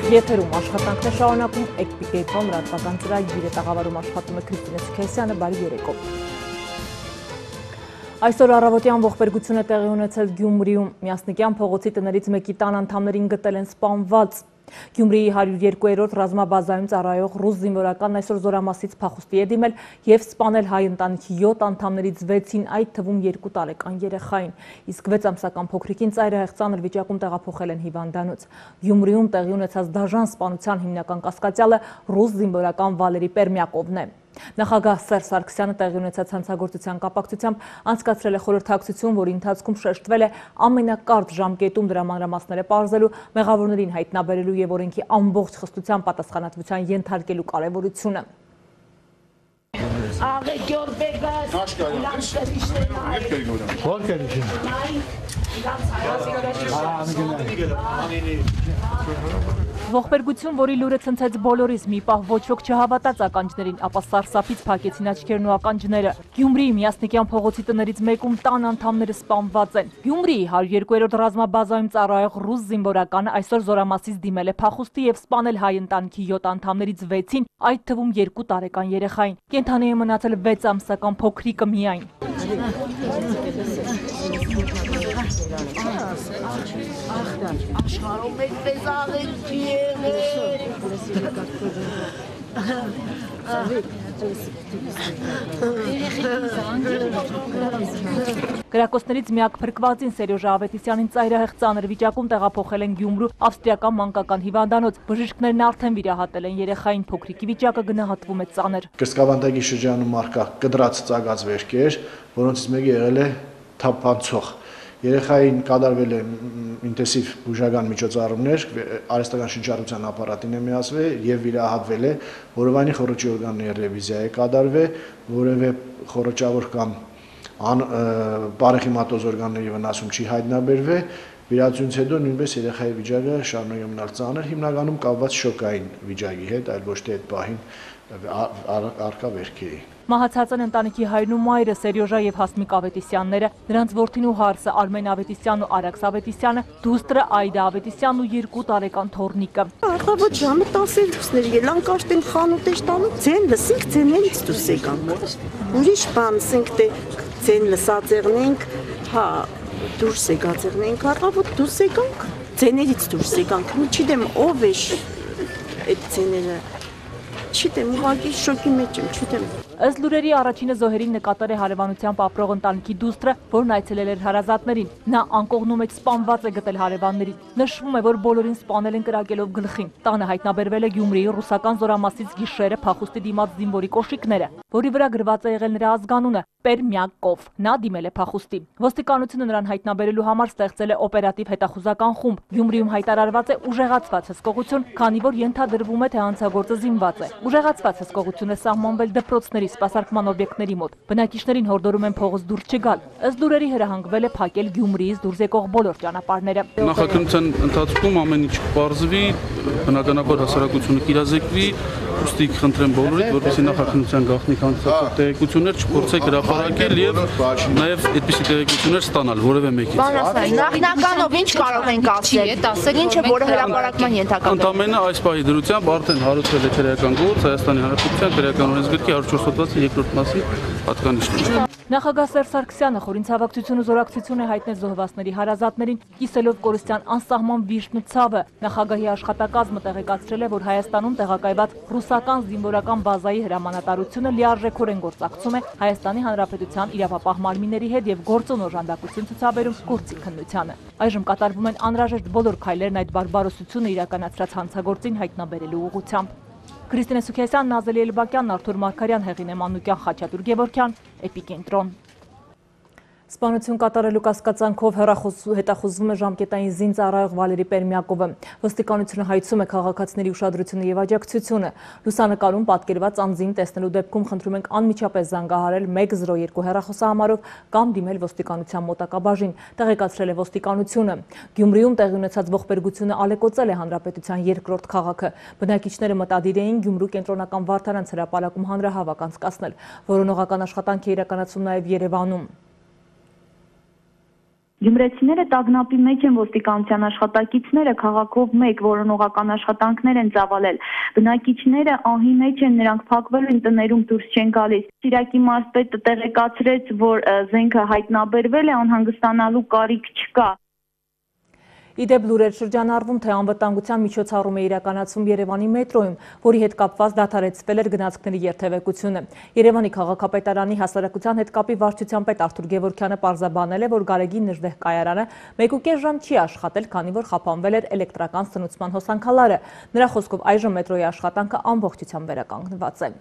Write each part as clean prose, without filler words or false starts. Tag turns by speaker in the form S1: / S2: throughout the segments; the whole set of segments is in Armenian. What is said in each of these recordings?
S1: Եթերում աշխատանքն է շարունակում Էկպիկեյթոն լրատվական ծրագիրը տաղավարում աշխատում է Քրիստինե Սուքեսյանը, բարի երեկո։ Այսօր առավոտյան ողբերգություն է տեղի ունեցել Գյումրիում։ Միասնիկյան փողոցի տներից մեկի տան անդամներին գտել են սպանված։ Գյումրիի 102-րդ ռազմաբազայում ծառայող ռուս զինվորական այսօր զորամասից փախուստի է դիմել և սպանել հայ ընտանիքի 7 անդամներից 6-ին, այդ թվում 2 տարեկան երեխային։ Իսկ 6 ամսական փոքրիկին ծայրահեղ ծանր վիճակում տեղափոխել են հիվանդանոց։ Գյումրիում տեղի ունեցած դաժան սպանության հիմնական կասկածյալը ռուս զինվորական Վալերի Պերմյակովն է։ Նախագահ Սերժ Սարգսյանը տեղի ունեցած հանցագործության կապակցությամբ անցկացրել է խորհրդակցություն, որի ընթացքում շեշտվել է ամենակարճ ժամկետում դրա մանրամասները պարզելու, մեղավորներին հայտնաբերելու և օրենքի ամբողջ խստության պատասխանատվության ենթարկելու կարևորությունը։ Ողբերգություն, որի լուրը ցնցեց բոլորիս, մի պահ ոչ ոք չհավատաց ականջներին, ապա սարսափից փակեցին աչքերն ու ականջները։ Գյումրիի Միասնիկյան փողոցի տներից մեկում տան անդամները սպանված են։ Գյումրիի 102-րդ ռազմաբազայում ծառայող ռուս զինվորականը այսօր զորամասից դիմել է փախուստի և սպանել հայ ընտանիքի 7 անդամներից 6-ին, այդ թվում 2 տարեկան երեխային։ Կենդանի է մնացել 6 ամսական փոքրիկը միայն։
S2: Աշխարհում այդպես աղենք չի
S1: Գրակոչներից միակ փրկվածին Սերյոժա Ավետիսյանին ծայրահեղ ծանր վիճակում տեղափոխել են Գյումրու ավստրիական մանկական հիվանդանոց։ Բժիշկներն արդեն վիրահատել են երեխային, փոքրիկի վիճակը գնահատվում է ծանր։
S3: Կրծքավանդակի շրջանում առկա կտրած ծագած վերքեր, որոնցից մեկը եղել է թափանցող։ Երեխային կատարվել է ինտենսիվ բուժական միջոցառումներ, արհեստական շնչառության ապարատին է միացվել և վիրահատվել է, որովայնի խոռոչի օրգանների ռևիզիա է կատարվել, որևէ խոռոչավոր կամ պարենխիմատոզ օրգանների վնասում չի հայտնաբերվել, վիրահատությունից հետո նույնպես երեխայի վիճակը շարունակում է մնալ ծանր, հիմնականում կապված շոկային վիճակի հետ, այլ ոչ թե այդ պահին առկա վերքերի։
S1: Մահացած են ընտանիքի հայրն ու մայրը Սերյոժա և Հասմիկ Ավետիսյանները, նրանց որդին ու հարսը Արմեն Ավետիսյանն ու Արաքս Ավետիսյանը, դուստրը Այդա Ավետիսյանն ու 2 տարեկան թոռնիկը։
S2: Առավոտ ժամը 10-ից ելանք արդեն խանութ էր տանում, ձեն լսինք, ձեներից դուրս եկանք։ Ուրիշ բան ասենք, թե ձեն լսած եղնենք, հա դուրս եկածեղնենք, առավոտ դուրս եկանք, ձեներից դուրս եկանք, չգիտեմ ով է այդ ձեները, չգիտեմ, ուղղակի շոկի մեջ եմ, չգիտեմ։
S1: Ըստ լուրերի առաջինը զոհերին նկատել է հարևանությամբ ապրող ընտանիքի դուստրը, որն այցելել էր հարազատներին։ Նա անկողնու մեջ սպանված է գտել հարևաններին։ Նշվում է, որ բոլորին սպանել են կրակելով գլխին։ Տանը հայտնաբերվել է Գյումրիի ռուսական զորամասից գիշերը փախուստի դիմաց զինվորի կոշիկները, որի վրա գրված է եղել նրա ազգանունը՝ Պերմյակով։ Նա դիմել է փախուստի։ Ոստիկանությունը նրան հայտնաբերելու համար ստեղծել է օպերատիվ հետախուզական խումբ։ Գյումրիում հայտարարված է ուժեղացված հսկողություն, քանի որ ենթադրվում է, թե հանցագործը զինված է։ Ուժեղացված հսկողություն է սահմանվել դպրոցների սպասարկման օբյեկտների մոտ։ Բնակիչներին հորդորում են փողոց դուրս չգալ։ Ըստ լուրերի հրահանգվել է փակել Գյումրիից դուրս եկող բոլոր ճանապարհները։
S4: Նախաքննության ընթացքում ամեն ինչ պարզվի, բնականաբար հասարակությունը կիրազեկվի, ուստի խնդրեմ բոլորիդ, որպեսզի նախաքննության գաղտնիք հանդիսացող տեղեկություններ չփորձեք հրապարակել եւ նաեւ այդպիսի տեղեկություններ ստանալ որևէ մեկից։
S2: Նախնականով ինչ կարող ենք ասել, ինչը որը հրապարակման ենթակա։
S4: Ընդամենը այս պահի դրությամբ արդեն հարուցվել է քրեական գործ Հայաստանի Հանրապետության քրեական օրենսգրքի 104 2-րդ մասի պատկանիշներ։
S1: Նախագահ Սերժ Սարգսյանը խորհրդավարություն ու զորակցություն է հայտնել զոհվածների հարազատներին, կիսելով կորստյան անսահման վիշտն ու ցավը։ Նախագահի աշխատակազմը տեղեկացրել է, որ Հայաստանում տեղակայված ռուսական զինվորական բազայի հրամանատարությունը լիարժեքորեն գործակցում է Հայաստանի Հանրապետության իրավապահ մարմինների հետ և գործոն օժանդակություն ցուցաբերում գործի քննությանը։ Այժմ կատարվում են անհրաժեշտ բոլոր քայլերն այդ բարբարոսությունը իրականացրած հանցագործին հայտնաբերելու ուղղությամբ։ Քրիստինե Սուքեսյան, Նազելի Էլբակյան, Արթուր Մարգարյան, Հեղինե Մանուկյան, Խաչատուր Գևորգյան, Էպիկենտրոն։ Սպանություն կատարելու կասկածանքով հետախուզվում է ժամկետային զինծառայող Վալերի Պերմյակովը։ Ոստիկանությունը հայցում է քաղաքացիների ուշադրությունը և աջակցությունը։ Լուսանկարում պատկերված անձին տեսնելու դեպքում խնդրում ենք անմիջապես զանգահարել 102 հեռախոսահամարով կամ դիմել ոստիկանության մոտակա բաժին, տեղեկացրել է ոստիկանությունը։ Գյումրիում տեղի ունեցած ողբերգությունը ալեկոծել է հանրապետության երկրորդ քաղաքը։ Բնակիչները մտադիր էին Գյումրու կենտրոնական Վարդարանց հրապարակում հանրահավաք անցկացնել։ Որոնողական աշխատանք է իրականացում նաև Երևանում։
S5: Գյումրեցիները տագնապի մեջ են, ոստիկանության աշխատակիցները քաղաքով մեկ որոնողական աշխատանքներ են ծավալել։ Բնակիչները ահի մեջ են, նրանք փակվել են տներում, դուրս չեն գալիս։ Շիրակի մարզպետը տեղեկացրեց, որ զենքը հայտնաբերվել է, անհանգստանալու կարիք չկա։
S1: Իդեպ լուրեր շրջանառվում, թե անվտանգության միջոցառում է իրականացում Երևանի մետրոյում, որի հետ կապված դադարեցվել էր գնացքների երթևեկությունը։ Երևանի քաղաքապետարանի հասարակության հետ կապի վարչության պետ Արթուր Գևորգյանը պարզաբանել է, որ Գարեգին Նժդեհ կայարանը 1.5 ժամ չի աշխատել, քանի որ խափանվել էր էլեկտրական սնուցման հոսանքալարը։ Նրա խոսքով այժմ մետրոյի աշխատանքը ամբողջությամբ վերականգնված է։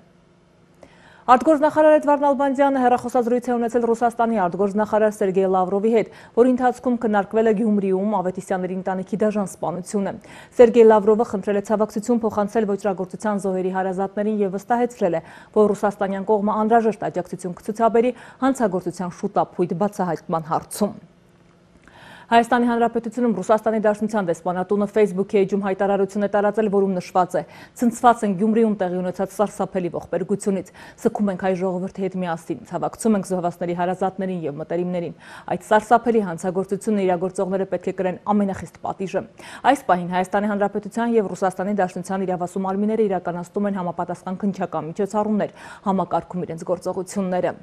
S1: Արտգործնախարար Էդվարդ Նալբանդյանը հեռախոսազրույց է ունեցել Ռուսաստանի արտգործնախարար Սերգեյ Լավրովի հետ, որի ընթացքում քննարկվել է Գյումրիում Ավետիսյանների ընտանիքի դաժան սպանությունը։ Սերգեյ Լավրովը խնդրել է ցավակցություն փոխանցել ոճրագործության զոհերի հարազատներին եւ վստահեցրել է, որ ռուսաստանյան կողմը անհրաժեշտ աջակցություն կցուցաբերի հանցագործության շուտապույտ բացահայտման հարցում։ Հայաստանի Հանրապետությունում Ռուսաստանի Դաշնության դեսպանատունը Facebook-ի էջում հայտարարություն է տարածել, որում նշված է. ցնցված են Գյումրիում տեղի ունեցած սարսափելի ողբերգությունից, սգում ենք հայ ժողովրդի հետ միասին, ցավակցում ենք զոհվածների հարազատներին եւ մտերիմներին։ Այդ սարսափելի հանցագործությունը իրագործողները պետք է կրեն ամենախիստ պատիժը։ Այս պահին Հայաստանի Հանրապետության եւ Ռուսաստանի Դաշնության իրավասու մարմինները իրականացնում են համապատասխան քննչական միջոցառումներ, համակարգում իրենց գործողությունները։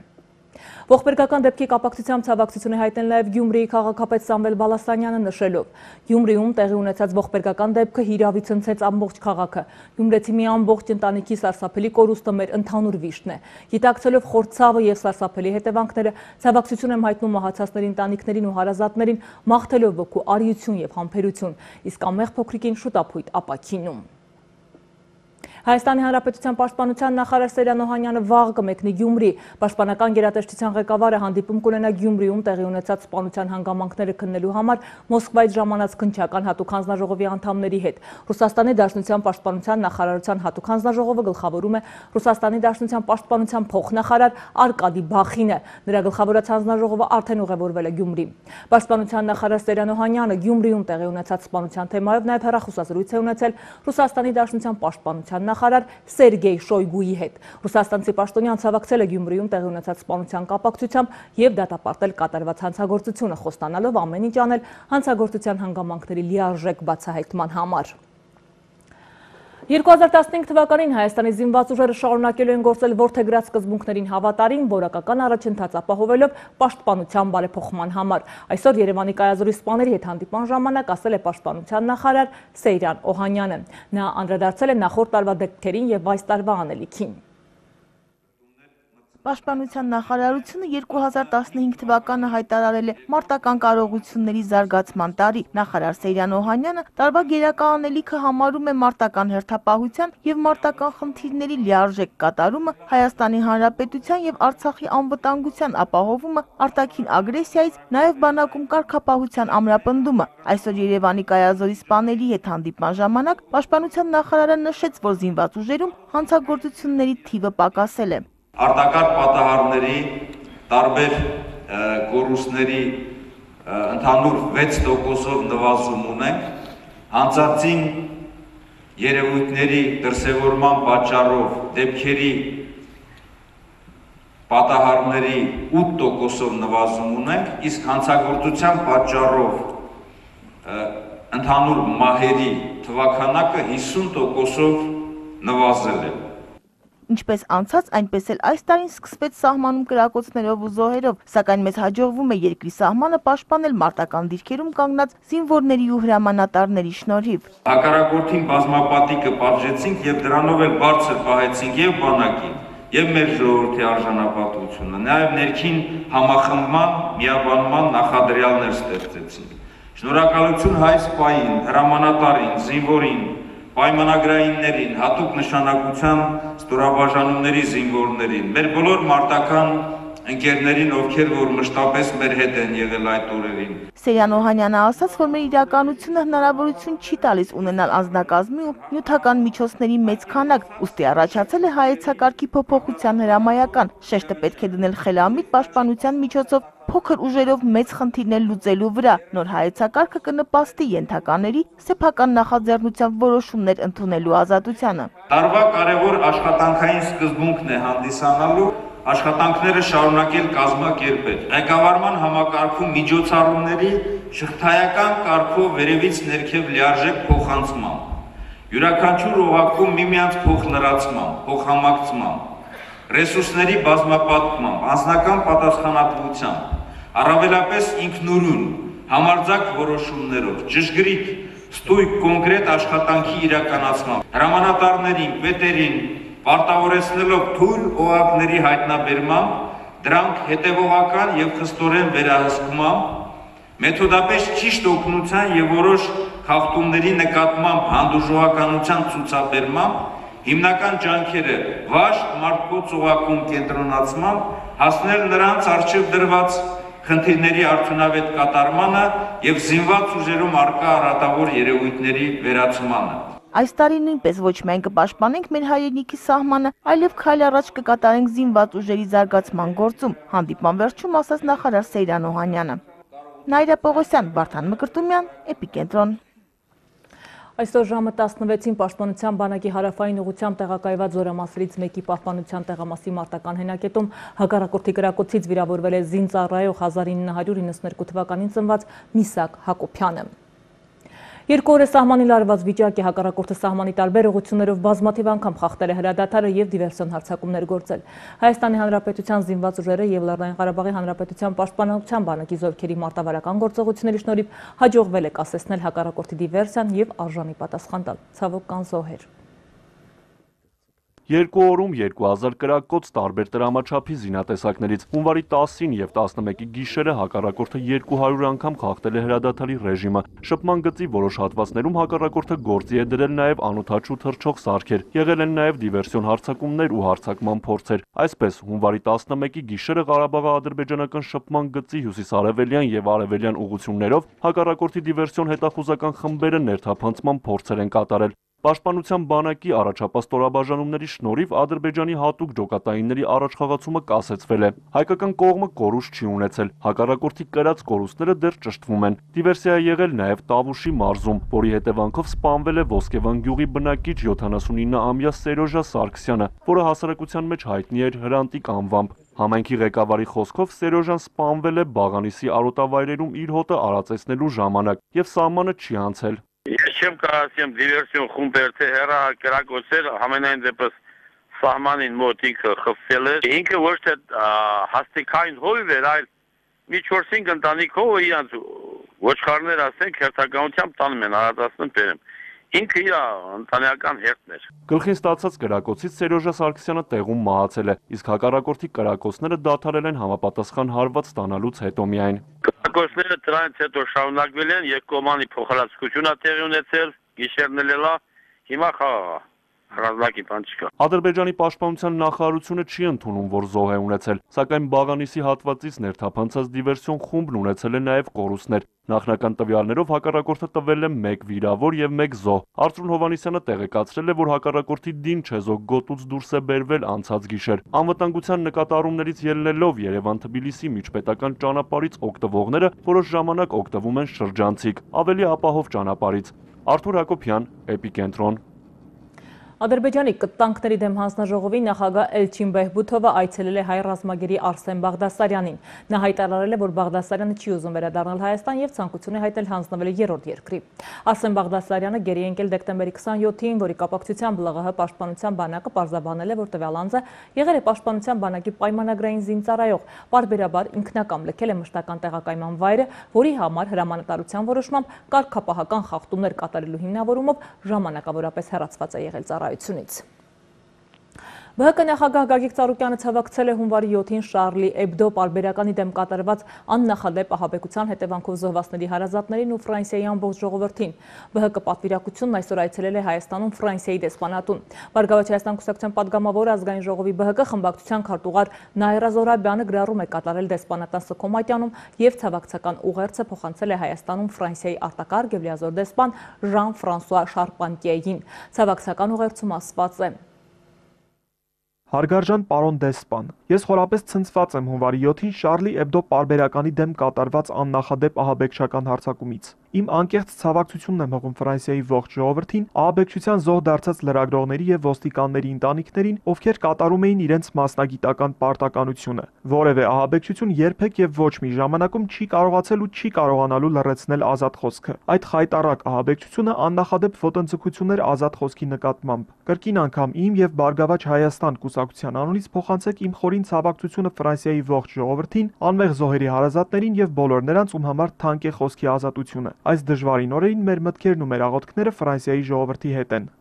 S1: Ողբերգական դեպքի կապակցությամբ ցավակցություն է հայտնել նաև Գյումրիի քաղաքապետ Սամվել Բալասանյանը, նշելով. Գյումրիում տեղի ունեցած ողբերգական դեպքը հիրավի ցնցեց ամբողջ քաղաքը։ Գյումրեցի մի ամբողջ ընտանիքի սարսափելի կորուստը մեր ընդհանուր վիշտն է։ Գիտակցելով խորցավը եւ սարսափելի հետևանքները, ցավակցություն եմ հայտնում մահացածների ընտանիքներին ու հարազատներին, մաղթելով ոգու արիություն եւ համբերություն, իսկ ամեղ փոքրիկին շուտապույտ ապաքինում։ Հայաստանի Հանրապետության պաշտպանության նախարար Սերյան Օհանյանը վաղ կմեկնի Գյումրի։ Պաշտպանական գերատեսչության ղեկավարը հանդիպում կունենա Գյումրիում տեղի ունեցած սպանության հանգամանքները քննելու համար Մոսկվայից ժամանած քննչական հատուկ հանձնաժողովի անդամների հետ։ Ռուսաստանի Դաշնության պաշտպանության նախարարության հատուկ հանձնաժողովը գլխավորում է Ռուսաստանի Դաշնության պաշտպանության փոխնախարար Արկադի Բախինը։ Նրա գլխավորած հանձնաժողովը արդեն ուղևորվել է Գյումրի։ Պաշտպանության նախարար Սերյան Օհանյանը Գյումրիում տեղի ունեցած սպանության թեմայով նաև հեռախոսազրույց է ունեցել Ռուսաստանի Դաշնության պաշտպանության նախարար Սերգեյ Շոյգուի հետ։ Ռուսաստանցի պաշտոնյան ցավակցել է Գյումրիում տեղի ունեցած սպանության կապակցությամբ եւ դատապարտել կատարված հանցագործությունը, խոստանալով ամեն ինչ անել հանցագործության հանգամանքների լիարժեք բացահայտման համար։ 2015 թվականին Հայաստանի զինված ուժերը շարունակելու են գործել որդեգրած սկզբունքներին հավատարիմ, որակական առաջընթաց ապահովելով պաշտպանության բարեփոխման համար։ Այսօր Երևանի կայազորի սպաների հետ հանդիպման ժամանակ ասել է պաշտպանության նախարար Սեյրան Օհանյանը։ Նա անդրադարձել է նախորդ տարվա դեպքերին եւ այս տարվա անելիքին։
S6: Պաշտպանության նախարարությունը 2015 թվականը հայտարարել է մարտական կարողությունների զարգացման տարի։ Նախարար Սեյրան Օհանյանը տարվա գերակա անելիքը համարում է մարտական հերթապահության եւ մարտական խնդիրների լիարժեք կատարումը, Հայաստանի Հանրապետության եւ Արցախի անվտանգության ապահովումը, արտաքին ագրեսիայից, նաեւ բանակում կարգապահության ամրապնդումը։ Այսօր Երևանի կայազորի սպաների հետ հանդիպման ժամանակ պաշտպանության նախարարը նշեց, որ զինված ուժերում հանցագործությունների թիվը պակասել է։
S7: Արտակարգ պատահարների տարբեր կորուստների ընդհանուր 6%-ով նվազում ունենք, հանցածին երևույթների դրսևորման պատճառով դեպքերի պատահարների 8%-ով նվազում ունենք, իսկ հանցագործության պատճառով ընդհանուր մահերի թվաքանակը 50%-ով նվազել է։
S6: Ինչպես անցած, այնպես էլ այս տարին սկսվեց սահմանում կրակոցներով ու զոհերով, սակայն մեզ հաջողվում է երկրի սահմանը պաշտպանել մարտական դիրքերում կանգնած զինվորների ու հրամանատարների շնորհիվ։
S7: Հակառակորդին բազմապատիկը պատժեցինք եւ դրանով էլ բարձր պահեցինք եւ բանակին, եւ մեր ժողովրդի արժանապատվությունը, նաեւ ներքին համախմբման, միաբանման նախադրյալներ ստեղծեցինք։ Շնորհակալություն հայ սպային, հրամանատարին, զինվորին, պայմանագրայիններին, հատուկ նշանակության ստորաբաժանումների զինվորներին, մեր բոլոր մարտական ընկերներին, ովքեր որ մշտապես մեր հետ են եղել այդ օրերին։
S6: Սերյան Օհանյանը ասաց, որ մեր իրականությունը հնարավորություն չի տալիս ունենալ անձնակազմի ու նյութական միջոցների մեծ քանակ, ուստի առաջացել է հայեցակարգի փոփոխության հրամայական, շեշտը պետք է դնել խելամիտ պաշտպանության միջոցով փոքր ուժերով մեծ խնդիրներ լուծելու վրա, նոր հայեցակարգը կնպաստի ենթակաների սեփական նախաձեռնությամբ որոշումներ ընդունելու ազատությանը։
S7: Տարվա կարևոր աշխատանքային սկզբունքն է հանդիսանալու աշխատանքները շարունակել կազմակերպել։ Ղեկավարման համակարգում միջոցառումների շղթայական կարգով վերևից ներքև լիարժեք փոխանցմամբ, յուրաքանչյուր օղակում միմյանց փոխլրացմամբ, փոխհամակցմամբ, ռեսուրսների բազմապատկմամբ, անձնական պատասխանատվությամբ, առավելապես ինքնուրույն, համարձակ որոշումներով, ճշգրիտ, ստույգ, կոնկրետ աշխատանքի իրականացմամբ, հրամանատարներին, պետերին պարտավորեցնելով թույլ օղակների հայտնաբերմամբ, դրանք հետևողական և խստորեն վերահսկմամբ, մեթոդապես ճիշտ օգնության և որոշ խախտումների նկատմամբ հանդուրժողականության ցուցաբերմամբ, հիմնական ջանքերը վաշտ մարդկոց օղակում կենտրոնացմամբ հասնել նրանց առջև դրված խնդիրների արդյունավետ կատարմանը և զինված ուժերում առկա առատավոր երևույթների վերացմանը։
S6: Այս տարի նույնպես ոչ միայն կպաշտպանենք մեր հայրենիքի սահմանը, այլև քայլ առաջ կկատարենք զինված ուժերի զարգացման գործում, հանդիպման վերջում ասաց նախարար Սեյրան Օհանյանը։ Նաիրա Պողոսյան, Վարդան Մկրտումյան, Էպիկենտրոն։
S1: Այսօր ժամը 16-ին Պաշտպանության բանակի հարավային ուղղությամբ տեղակայված զորամասերից մեկի պահպանության տեղամասի մարտական հենակետում հակառակորդի կրակոցից վիրավորվել է զինծառայող 1992 թվականին ծնված Միսակ Հակոբյանը։ Երկու օր է սահմանին լարված վիճակ է, հակառակորդը սահմանի տարբեր ուղղություններով բազմաթիվ անգամ խախտել է հրադադարը և դիվերսիոն հարձակումներ գործել։ Հայաստանի Հանրապետության զինված ուժերը և Լեռնային Ղարաբաղի Հանրապետության Պաշտպանության բանակի զորքերի մարտավարական գործողությունների շնորհիվ հաջողվել է կասեցնել հակառակորդի դիվերսիան և արժանի պատասխան տալ։ Ցավոք կան զոհեր։
S8: Երկու օրում 2000 կրակոց տարբեր տրամաչափի զինատեսակներից հունվարի 10-ին և 11-ի գիշերը հակառակորդը 200 անգամ խախտել է հրադադարի ռեժիմը։ Շփման գծի որոշ հատվածներում հակառակորդը գործի է դրել նաև անօդաչու թռչող սարքեր, եղել են նաև դիվերսիոն հարձակումներ ու հարձակման փորձեր։ Այսպես հունվարի 11-ի գիշերը Ղարաբաղ-ադրբեջանական շփման գծի հյուսիսարևելյան և արևելյան ուղղություններով հակառակորդի դիվերսիոն հետախուզական խմբերը ներթափանցման փորձեր են կատարել։ Պաշտպանության բանակի առաջապահ ստորաբաժանումների շնորհիվ Ադրբեջանի հատուկ ջոկատայինների առաջխաղացումը կասեցվել է։ Հայկական կողմը կորուստ չի ունեցել, հակառակորդի կրած կորուստները դեռ ճշտվում են։ Դիվերսիա է եղել նաև Տավուշի մարզում, որի հետևանքով սպանվել է Ոսկեվան գյուղի բնակիչ 79-ամյա Սերոժա Սարգսյանը, որը հասարակության մեջ հայտնի էր Հրանտիկ անվամբ։ Համայնքի ղեկավարի խոսքով Սերոժան սպանվել է Բաղանիսի արոտավայրերում իր հոտը արածեցնելու ժամանակ և սահմանը չի անցել։
S9: Ես չեմ կարասեմ դիվերսիոն խումբեր, թե հեռակրակոցեր, համենայն դեպս սահմանին մոտ ինքը խփվել է։ Ինքը ոչ թե հաստիկային հովիվ էր, այլ մի 4-5 ընտանիքով իրանց ոչխարներ ասենք հերթականությամբ տանում են, արածացնում բերեմ։ Ինքը իր ընտանեկան հերթն էր։
S8: Գլխին ստացած կրակոցից Սերոժա Սարգսյանը տեղում մահացել է, իսկ հակառակորդի կրակոցները դադարել են համապատասխան հարված ստանալուց հետո միայն։
S9: Կրակոցները դրանից հետո շարունակվել են, երկկողմանի փոխհրաձգություն է տեղի ունեցել, գիշերն էլ է, հիմա խաղաղ է։
S8: Ադրբեջանի պաշտպանության նախարարությունը չի ընդունում, որ զոհ է ունեցել, սակայն Բաղանիսի հատվածից ներթափանցած դիվերսիոն խումբն ունեցել է նաև կորուստներ։ Նախնական տվյալներով հակառակորդը տվել է 1 վիրավոր և 1 զոհ։ Արծրուն Հովհաննիսյանը տեղեկացրել է, որ հակառակորդի դին չեզոք գոտուց դուրս է բերվել անցած գիշեր։ Անվտանգության նկատառումներից ելնելով Երևան-Թբիլիսի միջպետական ճանապարհից օգտվողները որոշ ժամանակ օգտվում են շրջանցիկ, ավելի ապահով ճանապարհից։ Արթուր Հակոբյան, Էպիկենտրոն։
S1: Ադրբեջանի կտանքների դեմ հանձնաժողովի նախագահ Էլչին Բեհբութովը այցելել է հայ ռազմագերի Արսեն Բաղդասարյանին։ Նա հայտարարել է, որ Բաղդասարյանը չի ուզում վերադառնալ Հայաստան և ցանկություն է հայտնել հանձնվել երրորդ երկրի։ Արսեն Բաղդասարյանը գերի է եկել դեկտեմբերի 27-ին, որի կապակցությամբ ԼՂՀ պաշտպանության բանակը պարզաբանել է, որ տվյալ անձը եղել է պաշտպանության բանակի պայմանագրային զինծառայող, պարբերաբար ինքնակամ լքել է մշտական տեղակայման վայրը, որի համար հրամանատարության որոշմամբ կարգապահական խախտումներ կատարելու հիմնավորումով ժամանակավորապես հեռացված է եղել ծառայությունից։ ԲՀԿ նախագահ Գագիկ Ծառուկյանը ցավակցել է հունվարի 7-ին Շարլի Էբդո պարբերականի դեմ կատարված աննախադեպ ահաբեկության հետևանքով զոհվածների հարազատներին ու Ֆրանսիայի ամբողջ ժողովրդին։ ԲՀԿ պատվիրակությունն այսօր այցելել է Հայաստանում Ֆրանսիայի դեսպանատուն։ Բարգավաճ Հայաստան կուսակցության падգամավոր ազգային ժողովի ԲՀԿ խմբակցության քարտուղար Նայրա Զորաբյանը գրառում է կատարել դեսպանատան Սքոմատյանում և ցավակցական ուղերձը փոխանցել է Հայաստանում Ֆրանսիայի արտակարգ և լիազոր դեսպան Ժան-Ֆրանսուଆ Շարպանտիեին։ Ցավակցական ուղերձում ասված է.
S10: Հարգարժան պարոն դեսպան, ես խորապես ցնցված եմ հունվարի 7-ին Շարլի Էբդո պարբերականի դեմ կատարված աննախադեպ ահաբեկչական հարձակումից։ Իմ անկեղծ ցավակցությունն եմ հղում Ֆրանսիայի ողջ ժողովրդին, ահաբեկչության զոհ դարձած լրագրողների եւ ոստիկանների ընտանիքներին, ովքեր կատարում էին իրենց մասնագիտական պարտականությունը։ Որևէ ահաբեկչություն երբեք եւ ոչ մի ժամանակում չի կարողացել ու չի կարողանալու լռեցնել ազատ խոսքը։ Այդ խայտառակ ահաբեկչությունը աննախադեպ ոտնձգություններ ազատ խոսքի նկատմամբ։ Կրկին անգամ իմ եւ Բարգավաճ Հայաստան կուսակցության անունից փոխանցեք իմ խորին ցավակցությունը Ֆրանսիայի ողջ ժողովրդին, անմեղ զոհերի հարազատներին եւ բոլոր նրանց, ում համար թանկ է խոսքի ազատությունը։ Այս դժվարին օրերին մեր մտքերն ու մեր աղոթքները Ֆրանսիայի ժողովրդի հետ են։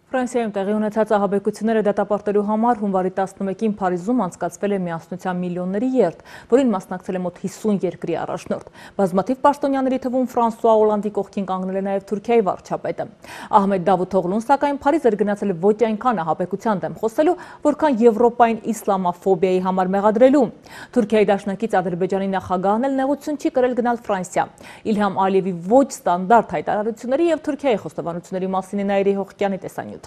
S1: Ֆրանսիայում տեղի ունեցած ահաբեկությունները դատապարտելու համար հունվարի 11-ին Փարիզում անցկացվել է միասնության միլիոնների երթ, որին մասնակցել է մոտ 50 երկրի առաջնորդ։ Բազմաթիվ պաշտոնյաների թվում Ֆրանսուଆ Օլանդի կողքին կանգնել է նաև Թուրքիայի վարչապետը։ Ահմեդ Դավութօղլուն սակայն Փարիզ էր գնացել ոչ այնքան ահաբեկության դեմ խոսելու, որքան Եվրոպային իսլամաֆոբիայի համար մեղադրելու։ Թուրքիայի դաշնակից Ադրբեջանի նախագահն էլ նեղություն չի կրել գնալ Ֆրանսիա։ Իլհամ Ալիևի ոչ ստանդարտ հայտարարությունների եւ Թուրքիայի խոստովանությունների մասին է Նաիրի Հողկյանի տեսանյութը։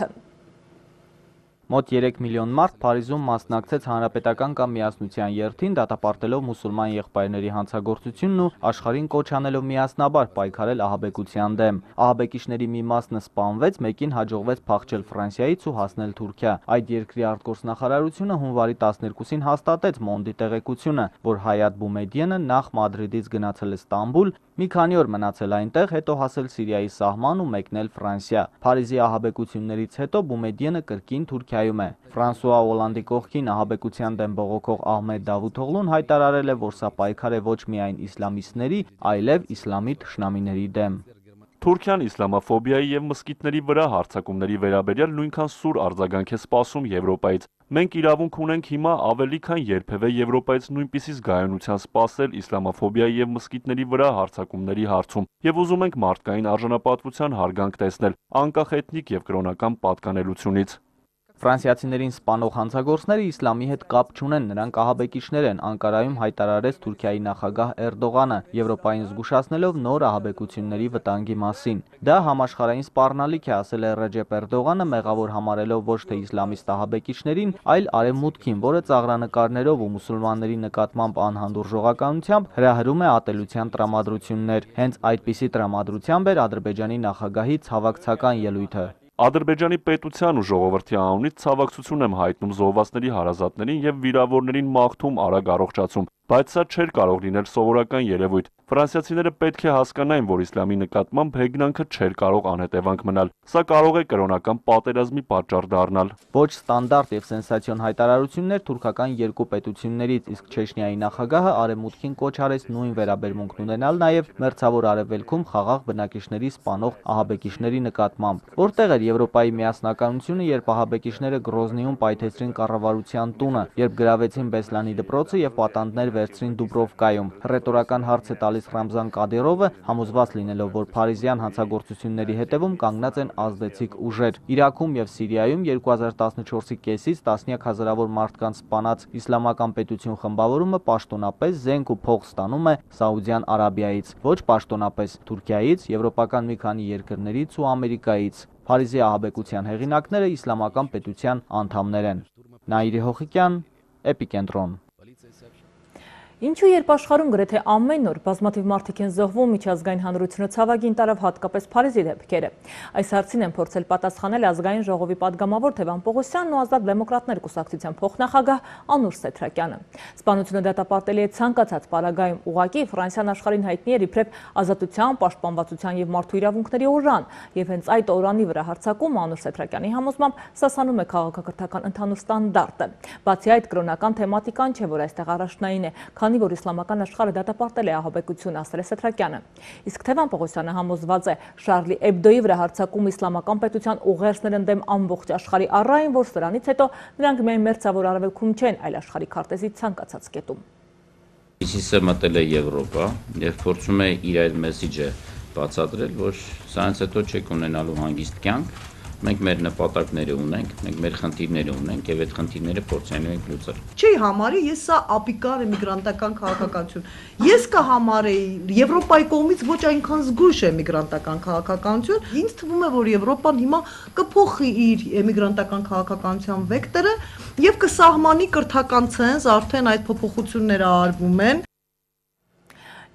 S11: Մոտ 3 միլիոն մարդ Փարիզում մասնակցեց հանրապետական կամ միասնության երթին, դատապարտելով մուսուլման եղբայրների հանցագործությունն ու աշխարհին կոչ անելով միասնաբար պայքարել ահաբեկության դեմ։ Ահաբեկիչների մի մասն սպանվեց, մեկին հաջողվեց փախչել Ֆրանսիայից ու հասնել Թուրքիա։ Այդ երկրի արտգործնախարարությունը հունվարի 12-ին հաստատեց Մոնդի տեղեկությունը, որ Հայաթ Բումեդիենը նախ Մադրիդից գնացել է Ստամբուլ, մի քանի օր մնացել այնտեղ, հետո հասել Սիրիայի սահման ու մեկնել Ֆրանսիա։ Փարիզի ահաբեկություններից հետո Բումեդիենը կրկին Թուրքիայում է։ Ֆրանսուଆ Օլանդի կողքին ահաբեկության դեմ բողոքող Ահմեդ Դավութօղլուն հայտարարել է, որ սա պայքար է ոչ միայն իսլամիստների, այլև իսլամի թշնամիների դեմ։
S8: Թուրքիան իսլամաֆոբիայի եւ մսկիթների վրա հարձակումների վերաբերյալ նույնքան սուր արձագանք է սպասում Եվրոպայից։ Մենք իրավունք ունենք հիմա ավելի քան երբևէ Եվրոպայից նույնպիսի զգայունության սպասել իսլամաֆոբիայի եւ մսկիթների վրա հարձակումների հարցում եւ ուզում ենք մարդկային արժանապատվության հարգանք տեսնել, անկախ էթնիկ եւ կրոնական պատկանելությունից։
S11: Ֆրանսիացիներին սպանող հանցագործները իսլամի հետ կապ չունեն, նրանք ահաբեկիչներ են, Անկարայում հայտարարեց Թուրքիայի նախագահ Էրդողանը, Եվրոպային զգուշացնելով նոր ահաբեկությունների վտանգի մասին։ Դա համաշխարհային սպառնալիք է, ասել է Ռեջեփ Էրդողանը, մեղավոր համարելով ոչ թե իսլամիստ ահաբեկիչներին, այլ արևմուտքին, որը ծաղրանկարներով ու մուսուլմանների նկատմամբ անհանդուրժողականությամբ հրահրում է ատելության տրամադրություններ։ Հենց այդպիսի տրամադրությամբ էր Ադրբեջանի նախագահի ցավակցական ելույթը։
S8: Ադրբեջանի պետության ու ժողովրդի անունից ցավակցություն եմ հայտնում զոհվածների հարազատներին եւ վիրավորներին մաղթում արագ առողջացում, բայց սա չէր կարող լինել սովորական երևույթ։ Ֆրանսիացիները պետք է հասկանային, որ իսլամի նկատմամբ հեգնանքը չէր կարող անհետևանք մնալ։ Սա կարող է կրոնական պատերազմի պատճառ դառնալ։
S11: Ոչ ստանդարտ եւ սենսացիոն հայտարարություններ թուրքական երկու պետություններից, իսկ Չեչնիայի նախագահը արևմուտքին կոչ արեց նույն վերաբերմունքն ունենալ նաեւ մերձավոր արևելքում խաղաղ բնակիչների սպանող ահաբեկիչների նկատմամբ։ Որտեղ էր Եվրոպայի միասնականությունը, երբ ահաբեկիչները Գրոզնիում պայթեցրին կառավարության տունը, երբ գրավեցին Բեսլանի դպրոցը եւ պատանդներ վերցրին Դուբրովկայում։ Ռետորական հարց է տալիս Ռամզան Կադիրովը, համոզված լինելով, որ փարիզյան հանցագործությունների հետևում կանգնած են ազդեցիկ ուժեր։ Իրաքում եւ Սիրիայում 2014-ի կեսից տասնյակ հազարավոր մարդկանց սպանած Իսլամական պետություն խմբավորումը պաշտոնապես զենք ու փող ստանում է Սաուդյան Արաբիայից, ոչ պաշտոնապես Թուրքիայից, եվրոպական մի քանի երկրներից ու Ամերիկայից։ Փարիզի ահաբեկության հեղինակները Իսլամական պետության անդամներ են։ Նաիրի Հողիկյան, Էպիկենտրոն։
S1: Ինչու երբ աշխարհում գրեթե ամեն օր բազմաթիվ մարդիկ են զոհվում, միջազգային հանրությունը ցավագին տարավ հատկապես Փարիզի դեպքերը։ Այս հարցին են փորձել պատասխանել ազգային ժողովի падգամավոր Թևան Պողոսյանն ու Ազատ դեմոկրատներ կուսակցության փոխնախագահ Անուր Սեթրակյանը։ Սպանությունը դատապարտելի է ցանկացած պարագայում, ուղղակի Ֆրանսիան աշխարհին հայտնի է իբրև ազատության, պաշտպանվածության եւ մարդու իրավունքների օրրան, եւ հենց այդ օրանի վրա հարձակումը Անուր Սեթրակյանի համոզմամբ սասանում է քաղաքակրթական ընդհանուր ստանդարտը։ Բացի այդ, կրոնական թեմատիկան չէ, որ այստեղ առաջնային է, քանի որ իսլամական աշխարհը դատապարտել է ահաբեկություն, ասել է Սեթրակյանը։ Իսկ Թևան Պողոսյանը համոզված է, Շարլի Էբդոյի վրա հարձակումը իսլամական պետության ուղերձներ ընդդեմ ամբողջ աշխարհի առայն, որ սրանից հետո նրանք միայն մերձավոր արևելքում չեն, այլ աշխարհի քարտեզի ցանկացած կետում։
S12: ISIS-ը մտել է Եվրոպա եւ փորձում է իր այդ մեսիջը բացատրել, որ սրանից հետո չեք ունենալու հանգիստ կյանք, մենք մեր նպատակները ունենք, մենք մեր խնդիրները ունենք եւ այդ խնդիրները փորձելու ենք լուծել։
S13: Չի համարի, ես սա ապիկար էմիգրանտական քաղաքականություն։ Ես կհամարեի Եվրոպայի կողմից ոչ այնքան զգույշ էմիգրանտական քաղաքականություն։ Ինձ թվում է, որ Եվրոպան հիմա կփոխի իր էմիգրանտական քաղաքականության վեկտորը եւ կսահմանի կրթական ցենզ, արդեն այդ փոփոխությունները արվում են։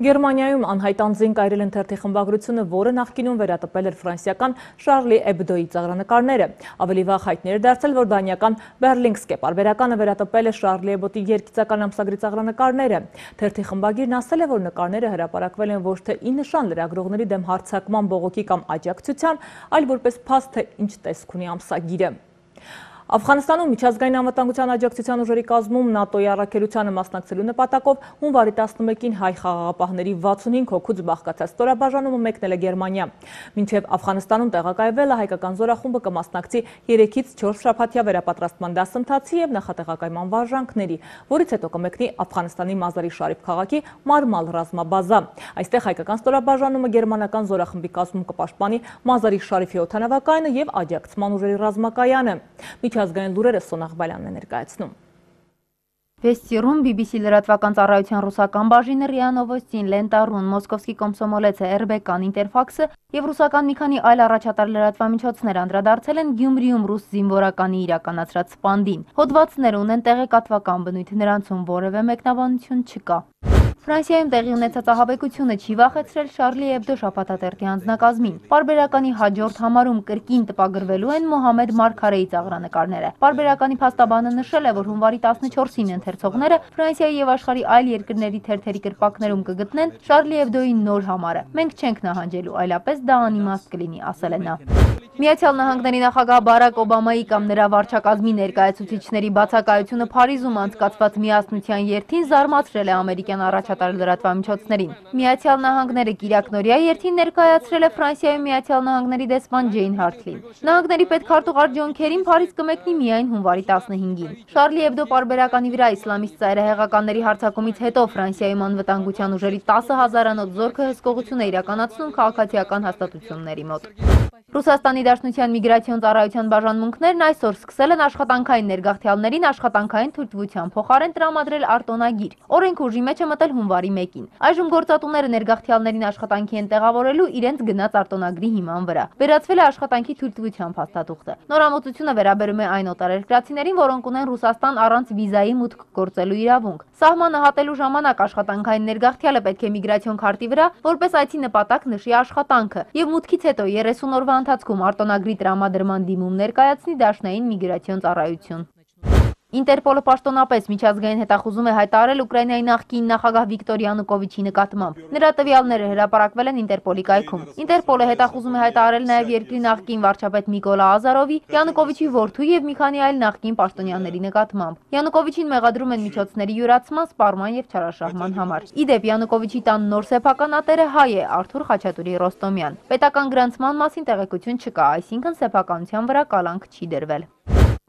S1: Գերմանիայում անհայտ անձին կայրել ընթերցի խմբագրությունը, որը նախկինում վերատպել էր ֆրանսիական Շարլի Էբդոյի ծաղրանկարները։ Ավելի վաղ հայտնի էր դարձել, որ դանիական Բերլինգսկե պարբերականը վերատպել է Շարլի Էբդոյի երգիծական ամսագրի ծաղրանկարները։ Թերթի խմբագիրն ասել է, որ նկարները հրապարակվել են ոչ թե ի նշան լրագրողների դեմ հարձակման բողոքի կամ աջակցության, այլ որպես փաստ, թե ինչ տեսք ունի ամսագիրը։ Աֆղանստանում միջազգային անվտանգության աջակցության ուժերի կազմում ՆԱՏՕ-ի առաքելությանը մասնակցելու նպատակով հունվարի 11-ին հայ խաղաղապահների 65 հոգուց բաղկացած ստորաբաժանումը մեկնել է Գերմանիա։ Մինչև Աֆղանստանում տեղակայվելը հայկական զորախումբը կմասնակցի 3-ից 4 շաբաթյա վերապատրաստման դասընթացի և նախատեղակայման վարժանքների, որից հետո կմեկնի Աֆղանստանի Մազարի Շարիֆ քաղաքի Մարմալ ռազմաբազա։ Այստեղ հայկական ստորաբաժանումը գերմանական զորախմբի կազմում կպաշտպանի Մազարի Շարիֆի օդանավակայանը և աջակցման ուժերի ռազմակայանը։ Միջազգային լուրերը Սոնա Ղբալյանն է ներկայացնում։
S14: Վեսթիրում BBC լրատվական ծառայության ռուսական բաժինը ՌԻԱ Նովոստին, Լենտարուն, Մոսկովսկի Կոմսոմոլեցը, RBK-ն, Ինտերֆաքսը և ռուսական մի քանի այլ առաջատար լրատվամիջոցներ անդրադարձել են Գյումրիում ռուս զինվորականի իրականացրած սպանդին։ Հոդվածներ ունեն տեղեկատվական բնույթ, նրանցում որևէ մեկնաբանություն չկա։ Ֆրանսիայում տեղի ունեցած ահաբեկությունը չի վախեցրել Շարլի Էբդո շաբաթաթերթի անձնակազմին։ Պարբերականի հաջորդ համարում կրկին տպագրվելու են Մոհամեդ Մարգարեի ծաղրանկարները։ Պարբերականի փաստաբանը նշել է, որ հունվարի 14-ին ընթերցողները Ֆրանսիայի և աշխարհի այլ երկրների թերթերի կրպակներում կգտնեն Շարլի Էբդոյի նոր համարը։ Մենք չենք նահանջելու, այլապես դա անիմաստ կլինի, ասել է նա։ Միացյալ Նահանգների նախագահ Բարակ Օբամայի կամ նրա վարչակազմի ներկայացուցիչների բացակայությունը Փարիզում անցկացված միասնության երթին զարմացրել է ամերիկյան առաջատար լրատվամիջոցներին։ Միացյալ Նահանգները կիրակնօրյա երթին ներկայացրել է Ֆրանսիայում Միացյալ Նահանգների դեսպան Ջեյն Հարթլին։ Նահանգների պետքարտուղար Ջոն Քերին Փարիզ կմեկնի միայն հունվարի 15-ին։ Շարլի Էբդո պարբերականի վրա իսլամիստ ծայրահեղականների հարձակումից հետո Ֆրանսիայում անվտանգության ուժերի 10,000-անոց զորքը հսկողություն է իրականացնում քաղաքացիական հաստատությունների մոտ։ Ռուսաստանի Դաշնության միգրացիոն ծառայության բաժանմունքներն այսօր սկսել են աշխատանքային ներգաղթյալներին աշխատանքային թույլտվության փոխարեն տրամադրել արտոնագիր։ Օրենքը ուժի մեջ է մտել հունվարի 1-ին։ Այժմ գործատուները ներգաղթյալներին աշխատանքի են տեղավորելու իրենց գնած արտոնագրի հիման վրա։ Վերացվել է աշխատանքի թույլտվության փաստաթուղթը։ Նորամուծությունը վերաբերում է այն օտարերկրացիներին, որոնք ունեն Ռուսաստան առանց վիզայի մուտք գործելու իրավունք։ Սահմանը հատելու ժամանակ աշխատանքային ներգաղթյալը պետք է միգրացիոն քարտի վրա որպես այցի նպատակ նշի աշխատանքը եւ մուտքից հետո 30 օրվա ընթացքում արտոնագրի տրամադրման դիմում ներկայացնի Դաշնային միգրացիոն ծառայություն։ Ինտերպոլը պաշտոնապես միջազգային հետախուզում է հայտարարել Ուկրաինայի նախկին նախագահ Վիկտոր Յանուկովիչի նկատմամբ։ Նրա տվյալները հրապարակվել են Ինտերպոլի կայքում։ Ինտերպոլը հետախուզում է հայտարարել նաև երկրի նախկին վարչապետ Միկոլա Ազարովի, Յանուկովիչի որդու եւ մի քանի այլ նախկին պաշտոնյաների նկատմամբ։ Յանուկովիչին մեղադրում են միջոցների յուրացման, սպառման եւ չարաշահման համար։ Ի դեպ Յանուկովիչի տան նոր սեփականատերը հայ է Արթուր Խաչատուրի Ռոստոմյան։ Պետական գրանցման մասին տեղեկություն չկա, այսինքն սեփականության վրա կալանք չի դրվել։